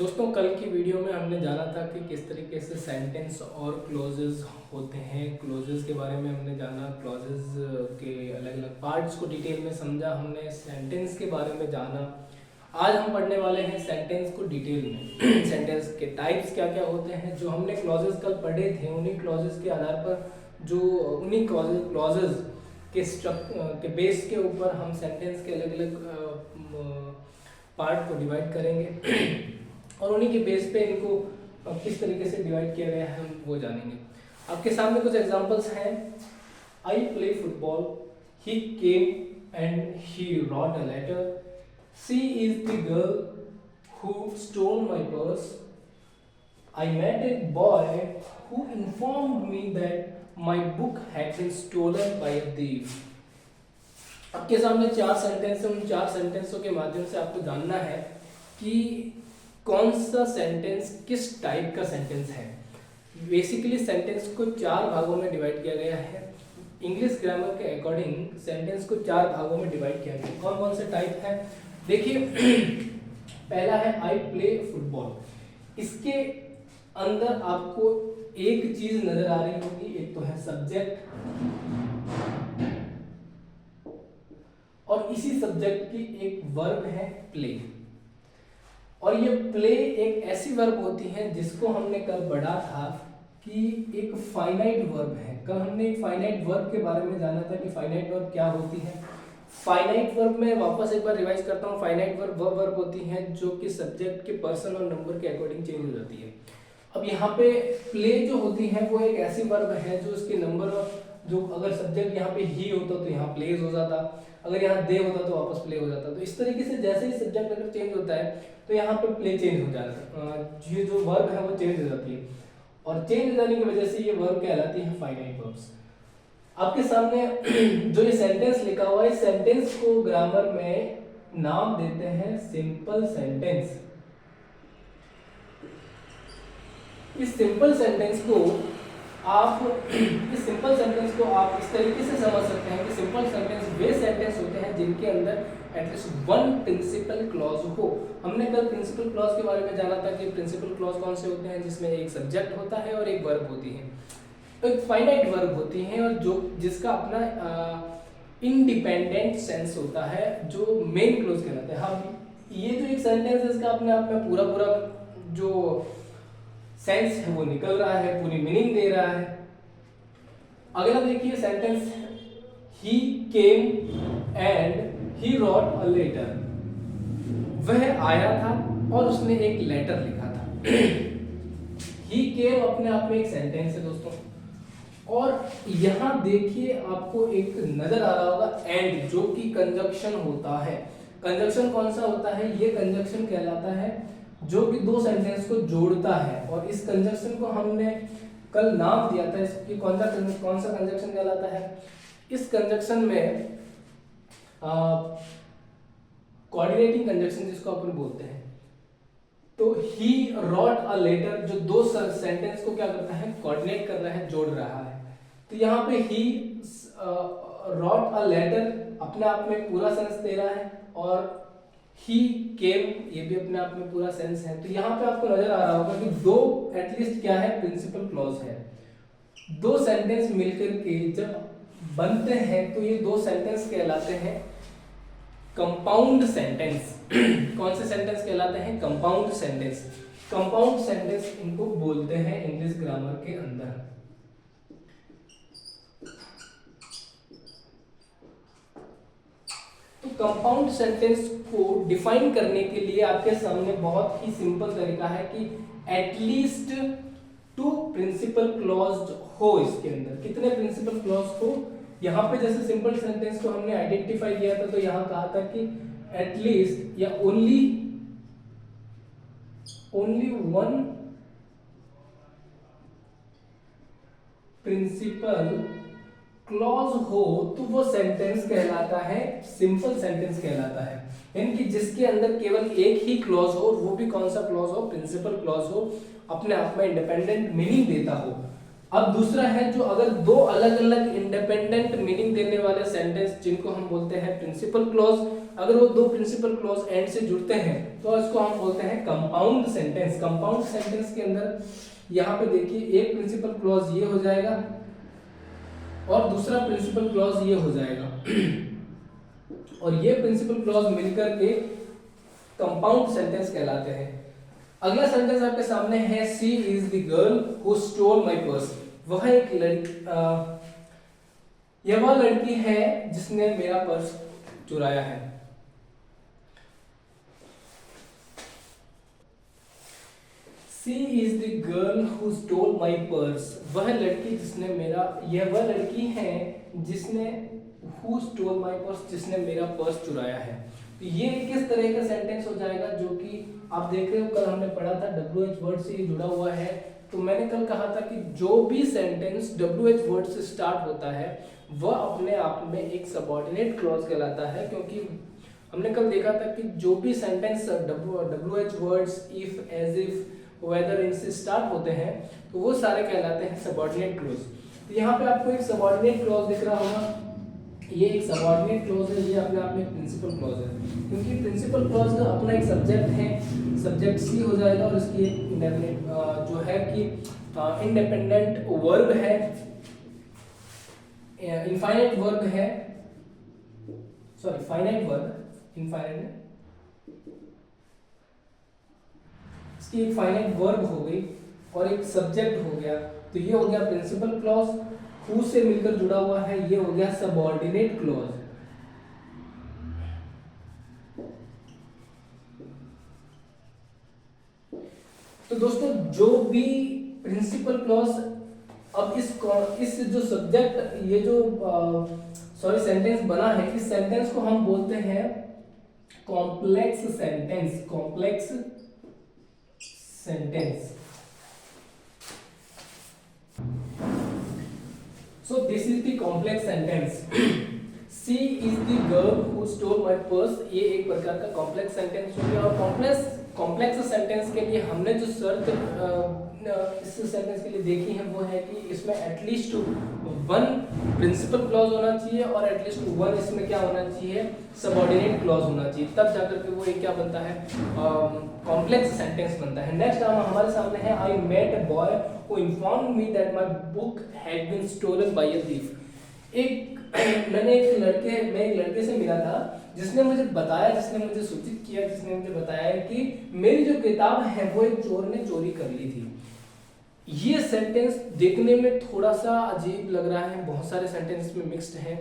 दोस्तों कल की वीडियो में हमने जाना था कि किस तरीके से सेंटेंस और क्लॉजेज होते हैं। क्लॉजेज के बारे में हमने जाना, क्लॉजेज के अलग अलग पार्ट्स को डिटेल में समझा हमने, सेंटेंस के बारे में जाना। आज हम पढ़ने वाले हैं सेंटेंस को डिटेल में सेंटेंस के टाइप्स क्या क्या होते हैं। जो हमने क्लॉजेज कल पढ़े थे उन्हीं क्लॉजेज के आधार पर उन्हीं क्लॉजेज के बेस के ऊपर हम सेंटेंस के अलग अलग पार्ट को डिवाइड करेंगे और उन्हीं के बेस पे इनको किस तरीके से डिवाइड किया गया है हम वो जानेंगे। आपके सामने कुछ एग्जांपल्स हैं। I play football, he came and he wrote a letter, she is the girl who stole my purse, I met a boy who informed me that my book had been stolen by a thief. आपके सामने 4 sentence हैं। उन 4 सेंटेंसों के माध्यम से आपको जानना है कि कौन सा सेंटेंस किस टाइप का सेंटेंस है। बेसिकली सेंटेंस को 4 भागों में डिवाइड किया गया है। इंग्लिश ग्रामर के अकॉर्डिंग सेंटेंस को 4 भागों में डिवाइड किया गया है। कौन कौन से टाइप है देखिए। पहला है आई प्ले फुटबॉल। इसके अंदर आपको एक चीज नजर आ रही होगी, एक तो है सब्जेक्ट और इसी सब्जेक्ट की एक वर्ब है प्ले। और ये प्ले एक ऐसी वर्ब होती है जिसको हमने कल पढ़ा था कि एक फाइनाइट वर्ब है। कल हमने एक फाइनाइट वर्ब के बारे में जाना था कि फाइनाइट वर्ब क्या होती है। फाइनाइट वर्ब में वापस एक बार रिवाइज करता हूँ। फाइनाइट वर्ब वह वर्ब होती है जो कि सब्जेक्ट के पर्सन और नंबर के अकॉर्डिंग चेंज हो जाती है। अब यहाँ पे प्ले जो होती है वो एक ऐसी वर्ब है जो उसके नंबर, जो अगर सब्जेक्ट यहाँ पे ही होता तो यहाँ प्लेज हो जाता, अगर यहाँ दे होता तो वापस प्ले हो जाता। तो इस तरीके से जैसे ही सब्जेक्ट अगर चेंज होता है तो यहाँ पे प्ले चेंज हो जाता है। ये जो वर्ब है वो चेंज हो जाती है और चेंज हो जाने की वजह से ये वर्ब कहलाती है फाइनाइट वर्ब्स। आपके सामने जो ये सेंटेंस लिखा हुआ है, इस सेंटेंस को ग्रामर में नाम देते हैं सिंपल सेंटेंस। इस सिंपल सेंटेंस को आप इस तरीके से समझ सकते हैं कि सिंपल सेंटेंस वे सेंटेंस होते हैं जिनके अंदर एटलीस्ट वन प्रिंसिपल क्लॉज हो। हमने कल प्रिंसिपल क्लॉज के बारे में जाना था कि प्रिंसिपल क्लॉज कौन से होते हैं, जिसमें एक सब्जेक्ट होता है और एक वर्ब होती है, एक फाइनाइट वर्ब होती है और जिसका अपना इंडिपेंडेंट सेंस होता है जो मेन क्लॉज कहलाता है। हाँ, ये जो एक सेंटेंस है इसका अपने आप में पूरा जो सेंस है वो निकल रहा है, पूरी मीनिंग दे रहा है। अगला देखिए sentence, he came and he wrote a letter. वह आया था और उसने एक लेटर लिखा था। ही केम अपने आप में एक सेंटेंस है दोस्तों। और यहां देखिए आपको एक नजर आ रहा होगा एंड, जो कि कंजक्शन होता है। कंजक्शन कौन सा होता है? ये कंजक्शन कहलाता है जो कि 2 सेंटेंस को जोड़ता है। और इस कंजक्शन को हमने कल नाम दिया था, इसकी कौन सा कंजक्शन कहलाता है? इस कंजक्शन में कोऑर्डिनेटिंग कंजक्शन जिसको अपन बोलते हैं। तो ही रॉट अ लेटर जो 2 सेंटेंस को क्या करता है? कोऑर्डिनेट कर रहा है, जोड़ रहा है। तो यहाँ पे ही रॉट अ लेटर अपने आप में पूरा सेंस दे रहा है और ही केम ये भी अपने आप में पूरा सेंस है। तो यहाँ पे आपको नजर आ रहा होगा कि 2 एटलीस्ट क्या है? प्रिंसिपल क्लॉज है। 2 सेंटेंस मिलकर के जब बनते हैं तो ये 2 सेंटेंस कहलाते हैं कंपाउंड सेंटेंस। कौन से सेंटेंस कहलाते हैं? Compound sentence. कंपाउंड सेंटेंस इनको बोलते हैं इंग्लिश ग्रामर के अंदर। तो कंपाउंड सेंटेंस को डिफाइन करने के लिए आपके सामने बहुत ही सिंपल तरीका है कि एटलीस्ट 2 प्रिंसिपल क्लॉज हो। इसके अंदर कितने प्रिंसिपल क्लॉज हो? यहाँ पे जैसे सिंपल सेंटेंस को हमने आइडेंटिफाई किया था तो यहाँ कहा था कि एटलीस्ट या ओनली 1 प्रिंसिपल क्लॉज हो तो वो सेंटेंस कहलाता है सिंपल सेंटेंस कहलाता है। यानी कि जिसके अंदर केवल एक ही क्लॉज हो, वो भी कौन सा क्लॉज हो? प्रिंसिपल क्लॉज हो, अपने आप में इंडिपेंडेंट मीनिंग देता हो। अब दूसरा है जो अगर दो अलग अलग इंडिपेंडेंट मीनिंग देने वाले सेंटेंस जिनको हम बोलते हैं प्रिंसिपल क्लॉज, अगर वो दो प्रिंसिपल क्लॉज एंड से जुड़ते हैं तो इसको हम बोलते हैं कंपाउंड सेंटेंस। कंपाउंड सेंटेंस के अंदर यहाँ पे देखिए एक प्रिंसिपल क्लॉज ये हो जाएगा और दूसरा प्रिंसिपल क्लॉज ये हो जाएगा और ये प्रिंसिपल क्लॉज मिलकर के कंपाउंड सेंटेंस कहलाते हैं। अगला सेंटेंस आपके सामने है she is the girl who stole my purse. वह एक लड़की यह वह लड़की है जिसने मेरा पर्स चुराया है। She is the girl who stole my purse. वह लड़की जिसने मेरा यह वह लड़की है जिसने हु स्टोल माय पर्स जिसने मेरा पर्स चुराया है। तो ये किस तरह का सेंटेंस हो जाएगा जो कि आप देख रहे हो कल हमने पढ़ा था WH वर्ड से जुड़ा हुआ है। तो मैंने कल कहा था कि जो भी सेंटेंस WH वर्ड से स्टार्ट होता है वह अपने आप में एक सबऑर्डिनेट क्लॉज कहलाता है, क्योंकि हमने कल देखा था कि जो भी sentence WH words if, as if, whether इनसे स्टार्ट होते हैं तो वो सारे कहलाते हैं सबऑर्डिनेट क्लॉज। तो यहाँ पे आपको एक सबऑर्डिनेट क्लॉज दिख रहा होगा, ये एक सबऑर्डिनेट क्लॉज है, ये अपने आप में प्रिंसिपल क्लॉज है, क्योंकि प्रिंसिपल क्लॉज का अपना एक सब्जेक्ट है, सब्जेक्ट सी हो जाएगा और इसकी एक इंडेफिनिट जो है कि इंडिपेंडेंट वर्ब है, इनफाइनाइट वर्ब है, सॉरी फाइनाइट वर्ब, इनफाइनाइट इसकी एक फाइनाइट वर्ब हो गई और एक सब्जेक्ट हो गया। तो ये हो गया प्रिंसिपल क्लॉज, हु से मिलकर जुड़ा हुआ है, ये हो गया सबऑर्डिनेट क्लॉज। तो दोस्तों जो भी प्रिंसिपल क्लॉज, अब इस जो सब्जेक्ट ये जो सेंटेंस बना है, इस सेंटेंस को हम बोलते हैं complex sentence. Complex sentence. So this is the complex sentence. She is the girl who stole my purse। ये एक प्रकार का कॉम्प्लेक्स सेंटेंस हो गया। और कॉम्प्लेक्स सेंटेंस के लिए हमने जो शर्त इस सेंटेंस के लिए देखी है वो है कि इसमें एटलीस्ट वन प्रिंसिपल क्लॉज होना चाहिए और एटलीस्ट वन इसमें क्या होना चाहिए, सबऑर्डिनेट क्लॉज होना चाहिए, तब जाकर के वो एक क्या बनता है, कॉम्प्लेक्स सेंटेंस बनता है। नेक्स्ट हमारे सामने है I met a boy who informed me that my book had been stolen by a thief. मैं एक लड़के से मिला था जिसने मुझे बताया, जिसने मुझे सूचित किया, जिसने मुझे बताया कि मेरी जो किताब है वो एक चोर ने चोरी कर ली थी। ये सेंटेंस देखने में थोड़ा सा अजीब लग रहा है, बहुत सारे सेंटेंस में मिक्स्ड हैं।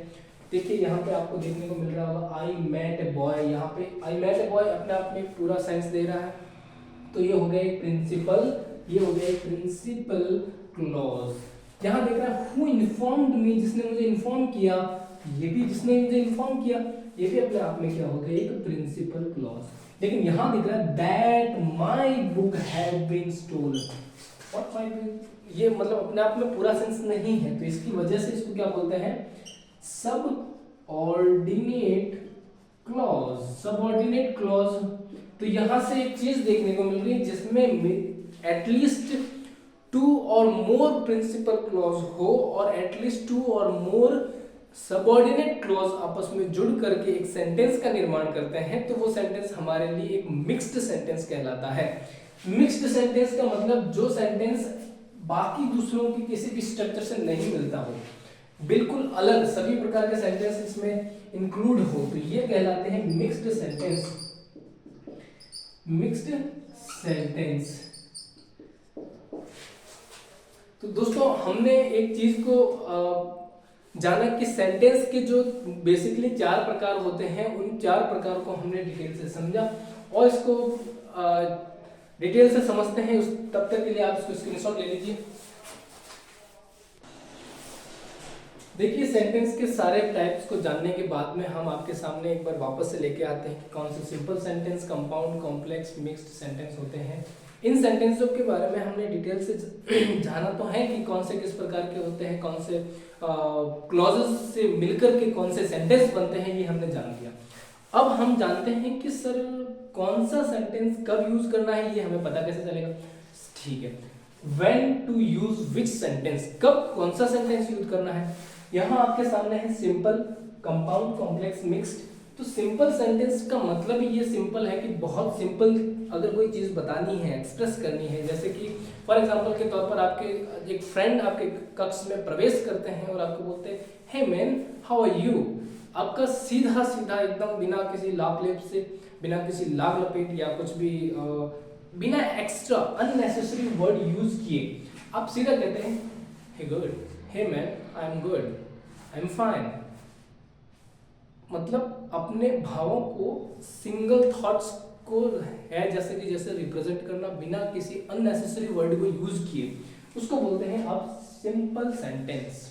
देखिए यहाँ पे आपको देखने को मिल रहा होगा आई मेट ए बॉय, यहाँ पे आई मेट ए बॉय अपने आप में पूरा सेंस दे रहा है। तो ये हो गया एक प्रिंसिपल, ये हो गया एक प्रिंसिपल क्लॉज। यहाँ देख रहा है हु इन्फॉर्म्ड मी, जिसने मुझे इन्फॉर्म किया, ये भी जिसने मुझे इन्फॉर्म किया, ये भी अपने आप में क्या हो गया, एक प्रिंसिपल क्लॉज। लेकिन यहाँ दिख रहा है that my book had been stolen. और ये मतलब अपने आप में पूरा सेंस नहीं है, तो इसकी वजह से इसको क्या बोलते हैं, सब ऑर्डिनेट क्लॉज। Subordinate clause. तो यहां से एक चीज देखने को मिल रही है जिसमें एटलीस्ट टू और मोर प्रिंसिपल क्लॉज हो और एटलीस्ट टू और मोर सबऑर्डिनेट क्लॉज आपस में जुड़ करके एक सेंटेंस का निर्माण करते हैं, तो वो सेंटेंस हमारे लिए एक मिक्स्ड सेंटेंस कहलाता है। मिक्स्ड सेंटेंस का मतलब जो सेंटेंस बाकी दूसरों की किसी भी स्ट्रक्चर से नहीं मिलता हो, बिल्कुल अलग सभी प्रकार के सेंटेंस इसमें इंक्लूड हो, तो ये कहलाते हैं मिक्स्ड सेंटेंस। Mixed sentence. तो दोस्तों हमने एक चीज को जाना कि सेंटेंस के जो बेसिकली 4 प्रकार होते हैं, उन 4 प्रकार को हमने डिटेल से समझा और इसको डिटेल से समझते हैं। तब तक के लिए आप इसको स्क्रीनशॉट ले लीजिए। देखिए सेंटेंस के सारे टाइप्स को जानने के बाद में हम आपके सामने एक बार वापस से लेके आते हैं कि कौन से simple sentence, compound, complex, mixed sentence होते हैं। इन सेंटेंसों के बारे में हमने डिटेल से जाना तो है कि कौन से किस प्रकार के होते हैं, कौन से क्लॉजेस से मिलकर के कौन से सेंटेंस बनते हैं, ये हमने जान लिया। अब हम जानते हैं कि सर कौन सा सेंटेंस कब यूज करना है, ये हमें पता कैसे चलेगा। ठीक है, when to use which sentence, कब कौन सा सेंटेंस यूज करना है। यहाँ आपके सामने है सिंपल, कंपाउंड, कॉम्प्लेक्स, मिक्स्ड। तो सिंपल सेंटेंस का मतलब ही ये सिंपल है कि बहुत सिंपल अगर कोई चीज बतानी है, एक्सप्रेस करनी है, जैसे कि फॉर एग्जांपल के तौर पर आपके एक फ्रेंड आपके कक्ष में प्रवेश करते हैं और आपको बोलते हैं hey man how are you. आपका सीधा सीधा एकदम बिना किसी लाप लेप से, बिना किसी लाग लपेट या कुछ भी बिना एक्स्ट्रा अननेसेसरी वर्ड यूज किए आप सीधा कहते हैं hey good, hey man I am good, I am fine. मतलब अपने भावों को, सिंगल थॉट्स को है जैसे कि जैसे रिप्रेजेंट करना बिना किसी अननेसेसरी वर्ड को यूज किए, उसको बोलते हैं आप सिंपल सेंटेंस।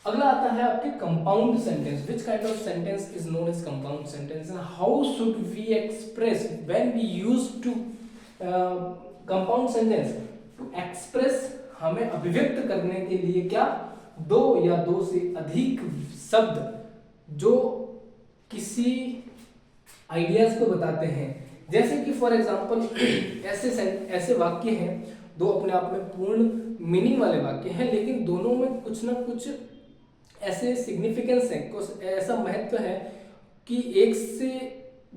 अगला आता है आपके compound sentence. Which kind of sentence is known as compound sentence and how should we express when we use to compound sentence. To express, हमें अभिव्यक्त करने के लिए क्या, दो या दो से अधिक शब्द जो किसी आइडियाज को बताते हैं। जैसे कि फॉर एग्जांपल ऐसे वाक्य हैं, दो अपने आप में पूर्ण मीनिंग वाले वाक्य हैं, लेकिन दोनों में कुछ ना कुछ ऐसे सिग्निफिकेंस है, कुछ ऐसा महत्व है कि एक से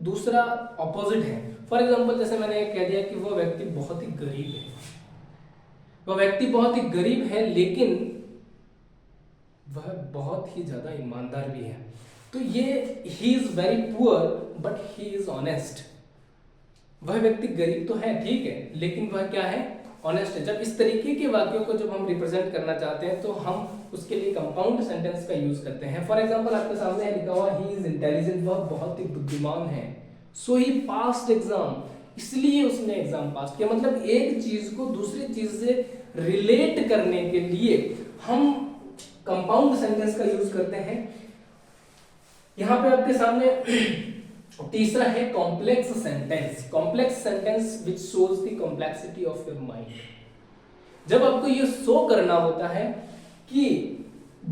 दूसरा ऑपोजिट है। फॉर एग्जांपल जैसे मैंने कह दिया कि वह व्यक्ति बहुत ही गरीब है, वह व्यक्ति बहुत ही गरीब है लेकिन वह बहुत ही ज्यादा ईमानदार भी है। तो ये he is very poor but he is honest. वह व्यक्ति गरीब तो है, ठीक है, लेकिन वह क्या है, ऑनेस्ट है। जब इस तरीके के वाक्यों को जब हम रिप्रेजेंट करना चाहते हैं तो हम उसके लिए कंपाउंड सेंटेंस का यूज करते हैं। फॉर एग्जांपल आपके सामने है लिखा हुआ ही इज इंटेलिजेंट, वह बहुत ही बुद्धिमान है। सो ही पास्ड एग्जाम, इसलिए उसने एग्जाम पास किया। मतलब एक चीज को दूसरी चीज से रिलेट करने के लिए हम कंपाउंड सेंटेंस का यूज करते हैं। यहां पे आपके सामने तीसरा है complex sentence. Complex sentence which shows the complexity of your mind. जब आपको ये शो करना होता है कि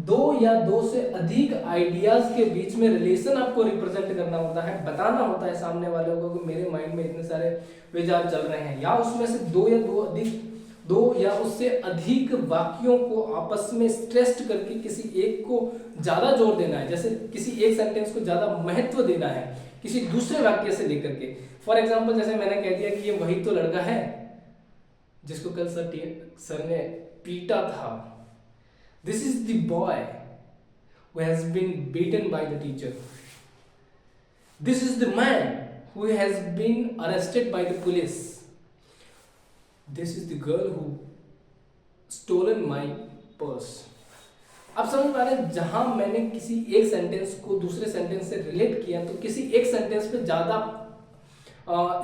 दो या दो से अधिक आइडियाज के बीच में रिलेशन आपको रिप्रेजेंट करना होता है, बताना होता है सामने वालों को कि मेरे माइंड में इतने सारे विचार चल रहे हैं, या उसमें से दो या उससे अधिक वाक्यों को आपस में स्ट्रेस्ड करके किसी एक को ज्यादा जोर देना है। जैसे किसी एक सेंटेंस को ज्यादा महत्व देना है किसी दूसरे वाक्य से लेकर के। फॉर एग्जांपल जैसे मैंने कह दिया कि ये वही तो लड़का है जिसको कल सर ने पीटा था। This is the boy who has been beaten by the teacher. This is the man who has been arrested by the police. This is the girl who stolen my purse। आप समझ पा रहे हैं, जहां मैंने किसी एक सेंटेंस को दूसरे सेंटेंस से रिलेट किया तो किसी एक सेंटेंस पे ज्यादा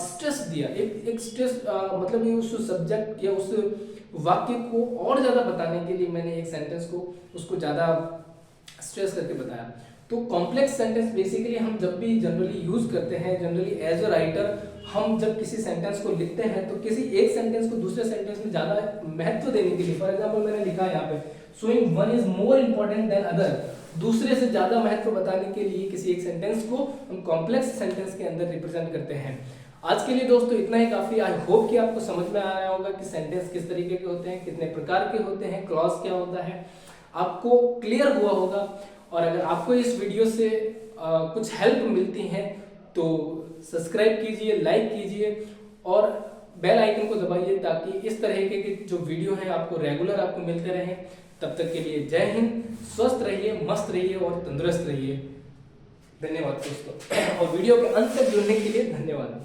स्ट्रेस दिया, एक स्ट्रेस मतलब ये उस सब्जेक्ट या उस वाक्य को और ज्यादा बताने के लिए मैंने एक सेंटेंस को उसको ज्यादा स्ट्रेस करके बताया। तो कॉम्प्लेक्स सेंटेंस बेसिकली हम जब भी जनरली यूज करते हैं, जनरली एज अ राइटर हम जब किसी सेंटेंस को लिखते हैं तो किसी एक सेंटेंस को दूसरे सेंटेंस में ज्यादा महत्व देने के लिए, फॉर एग्जांपल मैंने लिखा है यहाँ पे showing one is more important than other, दूसरे से ज्यादा महत्व बताने के लिए किसी एक सेंटेंस को हम कॉम्प्लेक्स सेंटेंस के अंदर रिप्रेजेंट करते हैं। आज के लिए दोस्तों इतना ही काफी। आई होप कि आपको समझ में आ रहा होगा कि सेंटेंस किस तरीके के होते हैं, कितने प्रकार के होते हैं, क्लॉज क्या होता है, आपको क्लियर हुआ होगा। और अगर आपको इस वीडियो से कुछ हेल्प मिलती है तो सब्सक्राइब कीजिए, लाइक कीजिए और बेल आइकन को दबाइए ताकि इस तरह के जो वीडियो है आपको रेगुलर आपको मिलते रहें। तब तक के लिए जय हिंद, स्वस्थ रहिए, मस्त रहिए और तंदुरुस्त रहिए। धन्यवाद दोस्तों और वीडियो के अंत तक जुड़ने के लिए धन्यवाद।